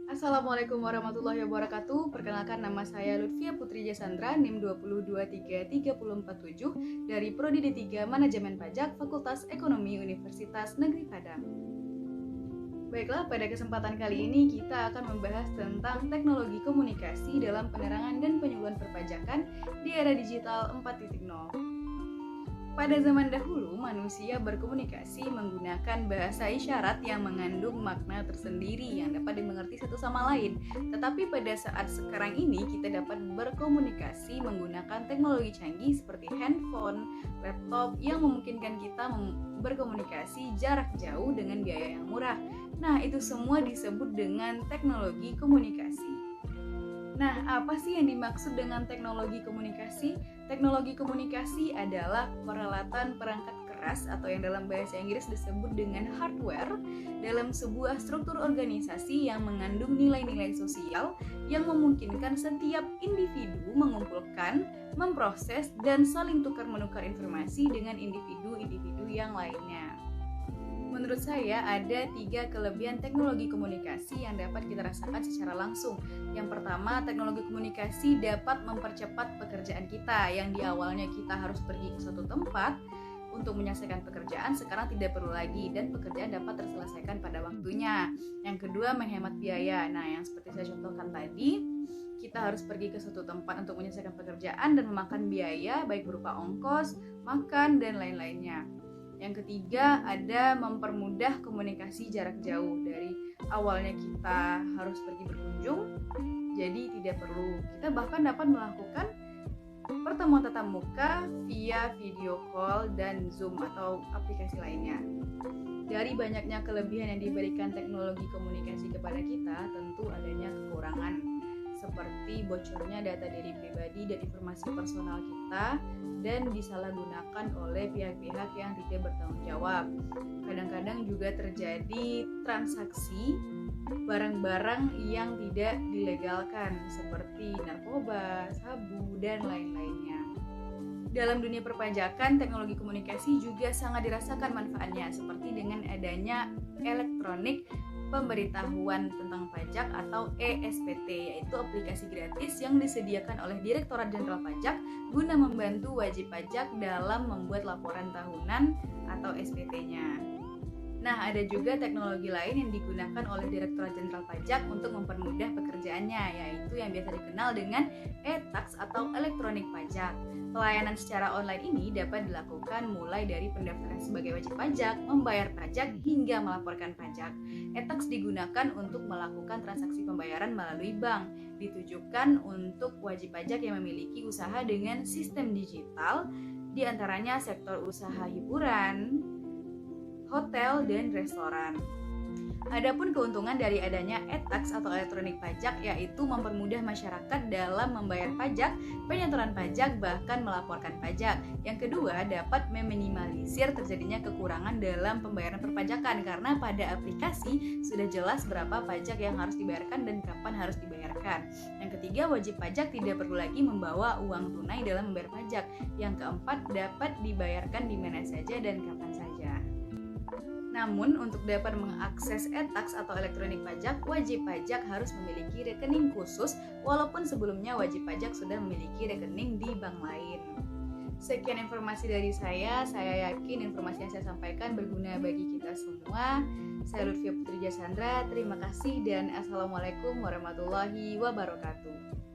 Assalamualaikum warahmatullahi wabarakatuh. Perkenalkan, nama saya Lutfia Putri Jasandra, NIM 2023347 dari Prodi D3 Manajemen Pajak, Fakultas Ekonomi Universitas Negeri Padang. Baiklah, pada kesempatan kali ini kita akan membahas tentang teknologi komunikasi dalam penerangan dan penyuluhan perpajakan di era digital 4.0. Pada zaman dahulu, manusia berkomunikasi menggunakan bahasa isyarat yang mengandung makna tersendiri yang dapat dimengerti satu sama lain. Tetapi pada saat sekarang ini, kita dapat berkomunikasi menggunakan teknologi canggih seperti handphone, laptop yang memungkinkan kita berkomunikasi jarak jauh dengan biaya yang murah. Nah, itu semua disebut dengan teknologi komunikasi. Nah, apa sih yang dimaksud dengan teknologi komunikasi? Teknologi komunikasi adalah peralatan perangkat keras atau yang dalam bahasa Inggris disebut dengan hardware dalam sebuah struktur organisasi yang mengandung nilai-nilai sosial yang memungkinkan setiap individu mengumpulkan, memproses, dan saling tukar-menukar informasi dengan individu-individu yang lainnya. Menurut saya ada 3 kelebihan teknologi komunikasi yang dapat kita rasakan secara langsung. Yang pertama, teknologi komunikasi dapat mempercepat pekerjaan kita yang di awalnya kita harus pergi ke suatu tempat untuk menyelesaikan pekerjaan, sekarang tidak perlu lagi dan pekerjaan dapat terselesaikan pada waktunya. Yang kedua, menghemat biaya. Nah, yang seperti saya contohkan tadi, kita harus pergi ke suatu tempat untuk menyelesaikan pekerjaan dan memakan biaya baik berupa ongkos, makan, dan lain-lainnya. Yang ketiga, ada mempermudah komunikasi jarak jauh. Dari awalnya kita harus pergi berkunjung, jadi tidak perlu. Kita bahkan dapat melakukan pertemuan tatap muka via video call dan Zoom atau aplikasi lainnya. Dari banyaknya kelebihan yang diberikan teknologi komunikasi kepada kita, tentu adanya kekurangan, seperti bocornya data diri pribadi dan informasi personal kita dan disalahgunakan oleh pihak-pihak yang tidak bertanggung jawab. Kadang-kadang juga terjadi transaksi barang-barang yang tidak dilegalkan seperti narkoba, sabu, dan lain-lainnya. Dalam dunia perpajakan, teknologi komunikasi juga sangat dirasakan manfaatnya, seperti dengan adanya elektronik pemberitahuan tentang pajak atau ESPT, yaitu aplikasi gratis yang disediakan oleh Direktorat Jenderal Pajak guna membantu wajib pajak dalam membuat laporan tahunan atau SPT-nya. Nah, ada juga teknologi lain yang digunakan oleh Direktorat Jenderal Pajak untuk mempermudah pekerjaannya, yaitu yang biasa dikenal dengan e-tax atau elektronik pajak. Pelayanan secara online ini dapat dilakukan mulai dari pendaftaran sebagai wajib pajak, membayar pajak, hingga melaporkan pajak. E-tax digunakan untuk melakukan transaksi pembayaran melalui bank, ditujukan untuk wajib pajak yang memiliki usaha dengan sistem digital, diantaranya sektor usaha hiburan, hotel, dan restoran. Adapun keuntungan dari adanya e-tax atau elektronik pajak yaitu mempermudah masyarakat dalam membayar pajak, penyetoran pajak, bahkan melaporkan pajak. Yang kedua, dapat meminimalisir terjadinya kekurangan dalam pembayaran perpajakan karena pada aplikasi sudah jelas berapa pajak yang harus dibayarkan dan kapan harus dibayarkan. Yang ketiga, wajib pajak tidak perlu lagi membawa uang tunai dalam membayar pajak. Yang keempat, dapat dibayarkan di mana saja dan kapan saja. Namun, untuk dapat mengakses e-tax atau elektronik pajak, wajib pajak harus memiliki rekening khusus, walaupun sebelumnya wajib pajak sudah memiliki rekening di bank lain. Sekian informasi dari saya yakin informasi yang saya sampaikan berguna bagi kita semua. Saya Lutfia Putri Jasandra, terima kasih dan Assalamualaikum warahmatullahi wabarakatuh.